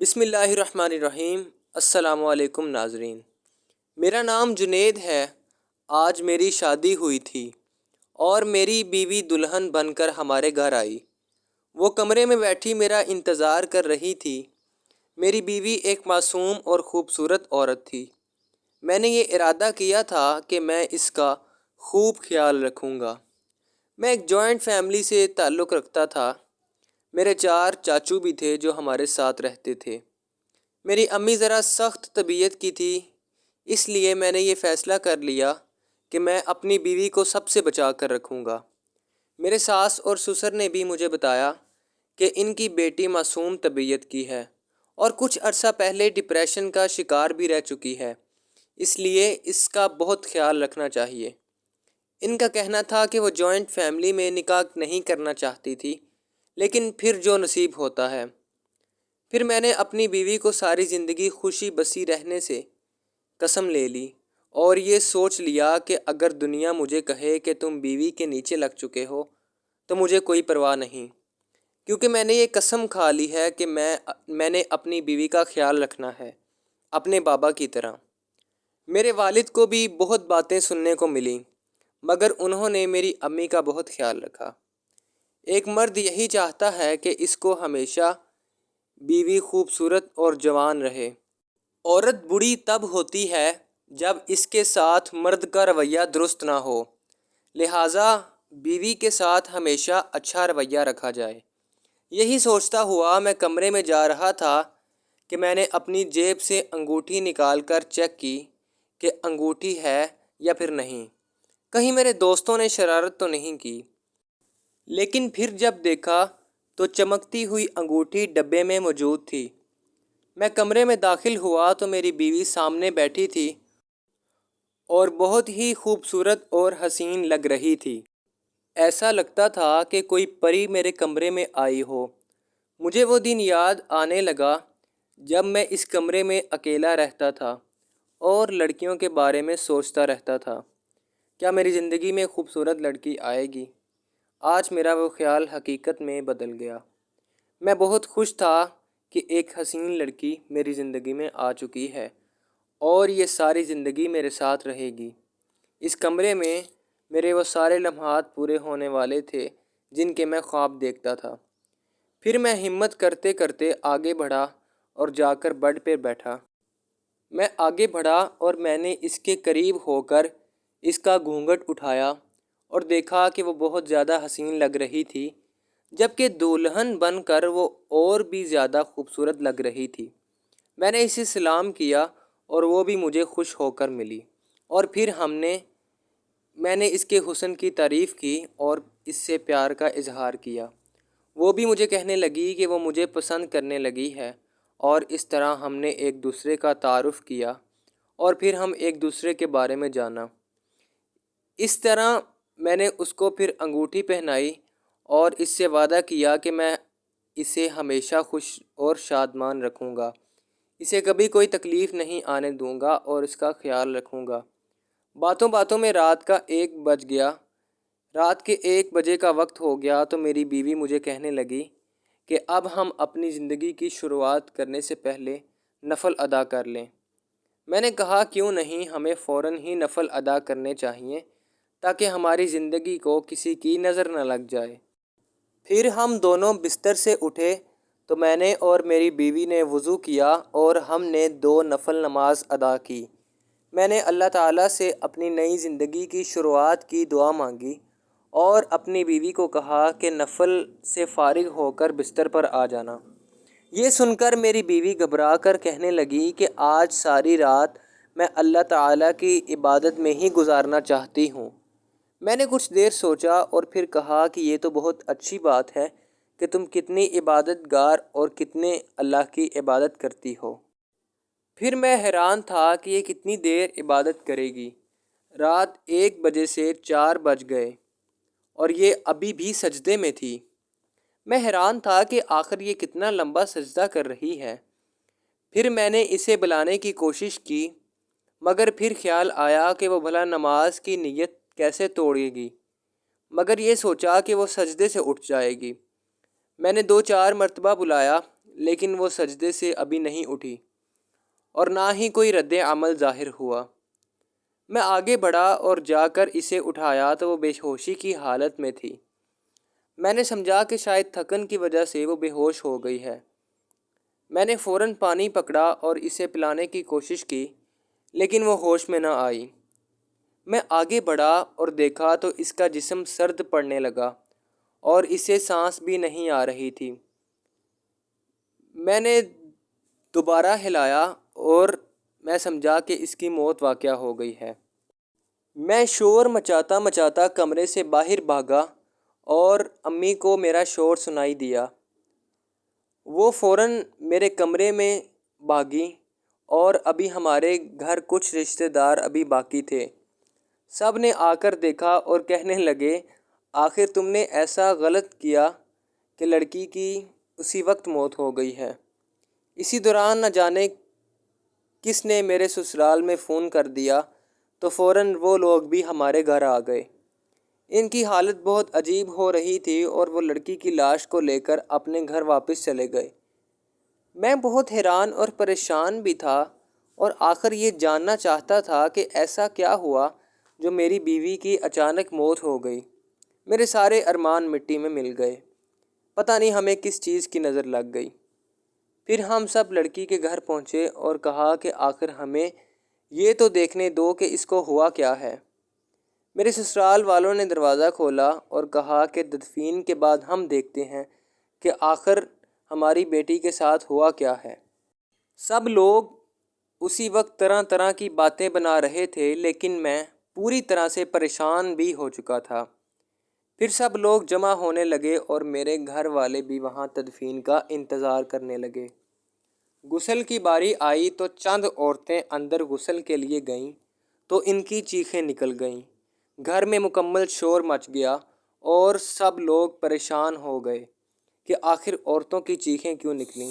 بسم اللہ الرحمن الرحیم۔ السلام علیکم ناظرین، میرا نام جنید ہے۔ آج میری شادی ہوئی تھی اور میری بیوی دلہن بن کر ہمارے گھر آئی۔ وہ کمرے میں بیٹھی میرا انتظار کر رہی تھی۔ میری بیوی ایک معصوم اور خوبصورت عورت تھی۔ میں نے یہ ارادہ کیا تھا کہ میں اس کا خوب خیال رکھوں گا۔ میں ایک جوائنٹ فیملی سے تعلق رکھتا تھا۔ میرے 4 چاچو بھی تھے جو ہمارے ساتھ رہتے تھے۔ میری امی ذرا سخت طبیعت کی تھی، اس لیے میں نے یہ فیصلہ کر لیا کہ میں اپنی بیوی کو سب سے بچا کر رکھوں گا۔ میرے ساس اور سسر نے بھی مجھے بتایا کہ ان کی بیٹی معصوم طبیعت کی ہے اور کچھ عرصہ پہلے ڈپریشن کا شکار بھی رہ چکی ہے، اس لیے اس کا بہت خیال رکھنا چاہیے۔ ان کا کہنا تھا کہ وہ جوائنٹ فیملی میں نکاح نہیں کرنا چاہتی تھی، لیکن پھر جو نصیب ہوتا ہے۔ پھر میں نے اپنی بیوی کو ساری زندگی خوشی بسی رہنے سے قسم لے لی اور یہ سوچ لیا کہ اگر دنیا مجھے کہے کہ تم بیوی کے نیچے لگ چکے ہو تو مجھے کوئی پرواہ نہیں، کیونکہ میں نے یہ قسم کھا لی ہے کہ میں نے اپنی بیوی کا خیال رکھنا ہے، اپنے بابا کی طرح۔ میرے والد کو بھی بہت باتیں سننے کو ملیں، مگر انہوں نے میری امی کا بہت خیال رکھا۔ ایک مرد یہی چاہتا ہے کہ اس کو ہمیشہ بیوی خوبصورت اور جوان رہے۔ عورت بری تب ہوتی ہے جب اس کے ساتھ مرد کا رویہ درست نہ ہو، لہٰذا بیوی کے ساتھ ہمیشہ اچھا رویہ رکھا جائے۔ یہی سوچتا ہوا میں کمرے میں جا رہا تھا کہ میں نے اپنی جیب سے انگوٹھی نکال کر چیک کی کہ انگوٹھی ہے یا پھر نہیں، کہیں میرے دوستوں نے شرارت تو نہیں کی۔ لیکن پھر جب دیکھا تو چمکتی ہوئی انگوٹھی ڈبے میں موجود تھی۔ میں کمرے میں داخل ہوا تو میری بیوی سامنے بیٹھی تھی اور بہت ہی خوبصورت اور حسین لگ رہی تھی۔ ایسا لگتا تھا کہ کوئی پری میرے کمرے میں آئی ہو۔ مجھے وہ دن یاد آنے لگا جب میں اس کمرے میں اکیلا رہتا تھا اور لڑکیوں کے بارے میں سوچتا رہتا تھا، کیا میری زندگی میں خوبصورت لڑکی آئے گی؟ آج میرا وہ خیال حقیقت میں بدل گیا۔ میں بہت خوش تھا کہ ایک حسین لڑکی میری زندگی میں آ چکی ہے اور یہ ساری زندگی میرے ساتھ رہے گی۔ اس کمرے میں میرے وہ سارے لمحات پورے ہونے والے تھے جن کے میں خواب دیکھتا تھا۔ پھر میں ہمت کرتے کرتے آگے بڑھا اور جا کر بیڈ پہ بیٹھا۔ میں آگے بڑھا اور میں نے اس کے قریب ہو کر اس کا گھونگھٹ اٹھایا اور دیکھا کہ وہ بہت زیادہ حسین لگ رہی تھی، جبکہ دلہن بن کر وہ اور بھی زیادہ خوبصورت لگ رہی تھی۔ میں نے اسے سلام کیا اور وہ بھی مجھے خوش ہو کر ملی، اور پھر میں نے اس کے حسن کی تعریف کی اور اس سے پیار کا اظہار کیا۔ وہ بھی مجھے کہنے لگی کہ وہ مجھے پسند کرنے لگی ہے، اور اس طرح ہم نے ایک دوسرے کا تعارف کیا اور پھر ہم ایک دوسرے کے بارے میں جانا۔ اس طرح میں نے اس کو پھر انگوٹھی پہنائی اور اس سے وعدہ کیا کہ میں اسے ہمیشہ خوش اور شادمان رکھوں گا، اسے کبھی کوئی تکلیف نہیں آنے دوں گا اور اس کا خیال رکھوں گا۔ باتوں باتوں میں رات کا 1 بج گیا۔ رات کے 1 بجے کا وقت ہو گیا تو میری بیوی مجھے کہنے لگی کہ اب ہم اپنی زندگی کی شروعات کرنے سے پہلے نفل ادا کر لیں۔ میں نے کہا کیوں نہیں، ہمیں فوراً ہی نفل ادا کرنے چاہیے تاکہ ہماری زندگی کو کسی کی نظر نہ لگ جائے۔ پھر ہم دونوں بستر سے اٹھے تو میں نے اور میری بیوی نے وضو کیا اور ہم نے 2 نفل نماز ادا کی۔ میں نے اللہ تعالیٰ سے اپنی نئی زندگی کی شروعات کی دعا مانگی اور اپنی بیوی کو کہا کہ نفل سے فارغ ہو کر بستر پر آ جانا۔ یہ سن کر میری بیوی گھبرا کر کہنے لگی کہ آج ساری رات میں اللہ تعالیٰ کی عبادت میں ہی گزارنا چاہتی ہوں۔ میں نے کچھ دیر سوچا اور پھر کہا کہ یہ تو بہت اچھی بات ہے کہ تم کتنی عبادت گار اور کتنے اللہ کی عبادت کرتی ہو۔ پھر میں حیران تھا کہ یہ کتنی دیر عبادت کرے گی۔ رات 1 بجے سے 4 بج گئے اور یہ ابھی بھی سجدے میں تھی۔ میں حیران تھا کہ آخر یہ کتنا لمبا سجدہ کر رہی ہے۔ پھر میں نے اسے بلانے کی کوشش کی، مگر پھر خیال آیا کہ وہ بھلا نماز کی نیت کیسے توڑے گی، مگر یہ سوچا کہ وہ سجدے سے اٹھ جائے گی۔ میں نے 2-4 مرتبہ بلایا لیکن وہ سجدے سے ابھی نہیں اٹھی اور نہ ہی کوئی رد عمل ظاہر ہوا۔ میں آگے بڑھا اور جا کر اسے اٹھایا تو وہ بے ہوشی کی حالت میں تھی۔ میں نے سمجھا کہ شاید تھکن کی وجہ سے وہ بے ہوش ہو گئی ہے۔ میں نے فوراً پانی پکڑا اور اسے پلانے کی کوشش کی، لیکن وہ ہوش میں نہ آئی۔ میں آگے بڑھا اور دیکھا تو اس کا جسم سرد پڑنے لگا اور اسے سانس بھی نہیں آ رہی تھی۔ میں نے دوبارہ ہلایا اور میں سمجھا کہ اس کی موت واقع ہو گئی ہے۔ میں شور مچاتا مچاتا کمرے سے باہر بھاگا اور امی کو میرا شور سنائی دیا۔ وہ فوراً میرے کمرے میں بھاگی اور ابھی ہمارے گھر کچھ رشتہ دار ابھی باقی تھے۔ سب نے آ کر دیکھا اور کہنے لگے، آخر تم نے ایسا غلط کیا کہ لڑکی کی اسی وقت موت ہو گئی ہے۔ اسی دوران نہ جانے کس نے میرے سسرال میں فون کر دیا تو فوراً وہ لوگ بھی ہمارے گھر آ گئے۔ ان کی حالت بہت عجیب ہو رہی تھی اور وہ لڑکی کی لاش کو لے کر اپنے گھر واپس چلے گئے۔ میں بہت حیران اور پریشان بھی تھا اور آخر یہ جاننا چاہتا تھا کہ ایسا کیا ہوا جو میری بیوی کی اچانک موت ہو گئی۔ میرے سارے ارمان مٹی میں مل گئے۔ پتہ نہیں ہمیں کس چیز کی نظر لگ گئی۔ پھر ہم سب لڑکی کے گھر پہنچے اور کہا کہ آخر ہمیں یہ تو دیکھنے دو کہ اس کو ہوا کیا ہے۔ میرے سسرال والوں نے دروازہ کھولا اور کہا کہ تدفین کے بعد ہم دیکھتے ہیں کہ آخر ہماری بیٹی کے ساتھ ہوا کیا ہے۔ سب لوگ اسی وقت طرح طرح کی باتیں بنا رہے تھے، لیکن میں پوری طرح سے پریشان بھی ہو چکا تھا۔ پھر سب لوگ جمع ہونے لگے اور میرے گھر والے بھی وہاں تدفین کا انتظار کرنے لگے۔ غسل کی باری آئی تو چند عورتیں اندر غسل کے لیے گئیں تو ان کی چیخیں نکل گئیں۔ گھر میں مکمل شور مچ گیا اور سب لوگ پریشان ہو گئے کہ آخر عورتوں کی چیخیں کیوں نکلیں۔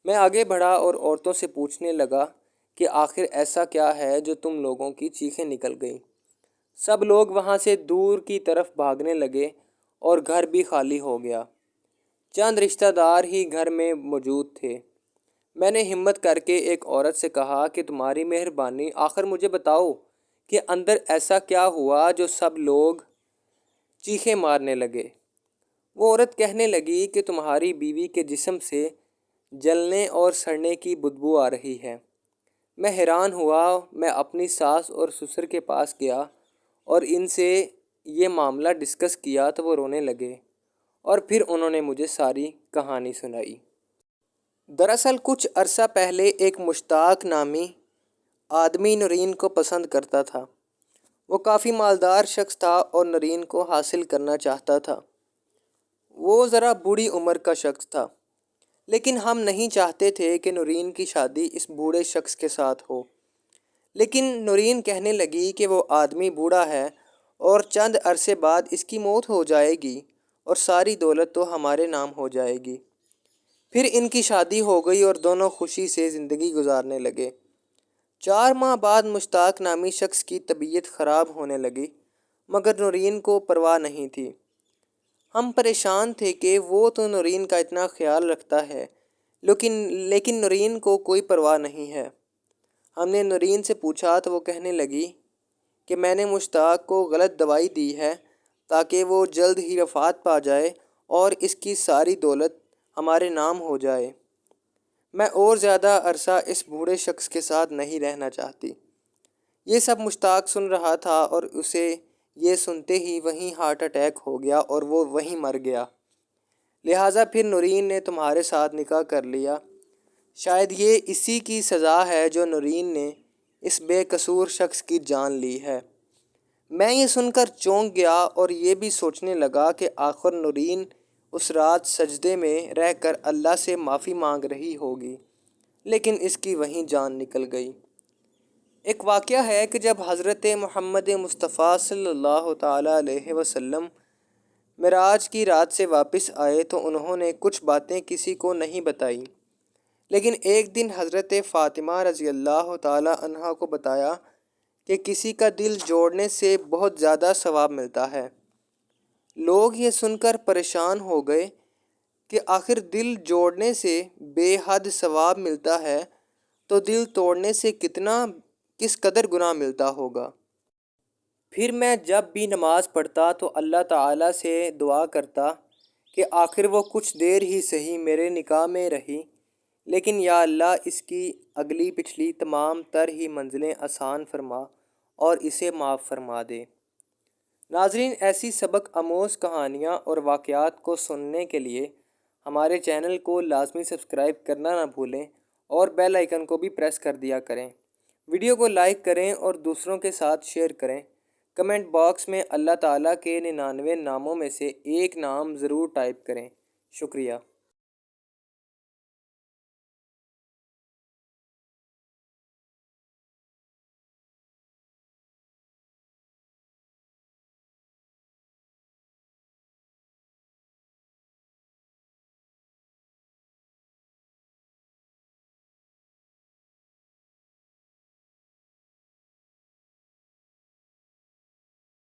میں آگے بڑھا اور عورتوں سے پوچھنے لگا کہ آخر ایسا کیا ہے جو تم لوگوں کی چیخیں نکل گئیں۔ سب لوگ وہاں سے دور کی طرف بھاگنے لگے اور گھر بھی خالی ہو گیا۔ چند رشتہ دار ہی گھر میں موجود تھے۔ میں نے ہمت کر کے ایک عورت سے کہا کہ تمہاری مہربانی آخر مجھے بتاؤ کہ اندر ایسا کیا ہوا جو سب لوگ چیخیں مارنے لگے۔ وہ عورت کہنے لگی کہ تمہاری بیوی کے جسم سے جلنے اور سڑنے کی بدبو آ رہی ہے۔ میں حیران ہوا۔ میں اپنی ساس اور سسر کے پاس گیا اور ان سے یہ معاملہ ڈسکس کیا تو وہ رونے لگے اور پھر انہوں نے مجھے ساری کہانی سنائی۔ دراصل کچھ عرصہ پہلے ایک مشتاق نامی آدمی نورین کو پسند کرتا تھا۔ وہ کافی مالدار شخص تھا اور نورین کو حاصل کرنا چاہتا تھا۔ وہ ذرا بوڑھی عمر کا شخص تھا، لیکن ہم نہیں چاہتے تھے کہ نورین کی شادی اس بوڑھے شخص کے ساتھ ہو۔ لیکن نورین کہنے لگی کہ وہ آدمی بوڑھا ہے اور چند عرصے بعد اس کی موت ہو جائے گی اور ساری دولت تو ہمارے نام ہو جائے گی۔ پھر ان کی شادی ہو گئی اور دونوں خوشی سے زندگی گزارنے لگے۔ 4 ماہ بعد مشتاق نامی شخص کی طبیعت خراب ہونے لگی، مگر نورین کو پرواہ نہیں تھی۔ ہم پریشان تھے کہ وہ تو نورین کا اتنا خیال رکھتا ہے، لیکن نورین کو کوئی پرواہ نہیں ہے۔ ہم نے نورین سے پوچھا تو وہ کہنے لگی کہ میں نے مشتاق کو غلط دوائی دی ہے تاکہ وہ جلد ہی وفات پا جائے اور اس کی ساری دولت ہمارے نام ہو جائے۔ میں اور زیادہ عرصہ اس بوڑھے شخص کے ساتھ نہیں رہنا چاہتی۔ یہ سب مشتاق سن رہا تھا اور اسے یہ سنتے ہی وہیں ہارٹ اٹیک ہو گیا اور وہ وہیں مر گیا۔ لہٰذا پھر نورین نے تمہارے ساتھ نکاح کر لیا۔ شاید یہ اسی کی سزا ہے جو نورین نے اس بے قصور شخص کی جان لی ہے۔ میں یہ سن کر چونک گیا اور یہ بھی سوچنے لگا کہ آخر نورین اس رات سجدے میں رہ کر اللہ سے معافی مانگ رہی ہوگی، لیکن اس کی وہیں جان نکل گئی۔ ایک واقعہ ہے کہ جب حضرت محمد مصطفیٰ صلی اللہ تعالیٰ علیہ وسلم معراج کی رات سے واپس آئے تو انہوں نے کچھ باتیں کسی کو نہیں بتائیں، لیکن ایک دن حضرت فاطمہ رضی اللہ تعالیٰ عنہا کو بتایا کہ کسی کا دل جوڑنے سے بہت زیادہ ثواب ملتا ہے۔ لوگ یہ سن کر پریشان ہو گئے کہ آخر دل جوڑنے سے بے حد ثواب ملتا ہے تو دل توڑنے سے کس قدر گناہ ملتا ہوگا۔ پھر میں جب بھی نماز پڑھتا تو اللہ تعالیٰ سے دعا کرتا کہ آخر وہ کچھ دیر ہی صحیح میرے نکاح میں رہی، لیکن یا اللہ اس کی اگلی پچھلی تمام تر ہی منزلیں آسان فرما اور اسے معاف فرما دے۔ ناظرین، ایسی سبق آموز کہانیاں اور واقعات کو سننے کے لیے ہمارے چینل کو لازمی سبسکرائب کرنا نہ بھولیں اور بیل آئیکن کو بھی پریس کر دیا کریں۔ ویڈیو کو لائک کریں اور دوسروں کے ساتھ شیئر کریں۔ کمنٹ باکس میں اللہ تعالیٰ کے 99 ناموں میں سے ایک نام ضرور ٹائپ کریں۔ شکریہ۔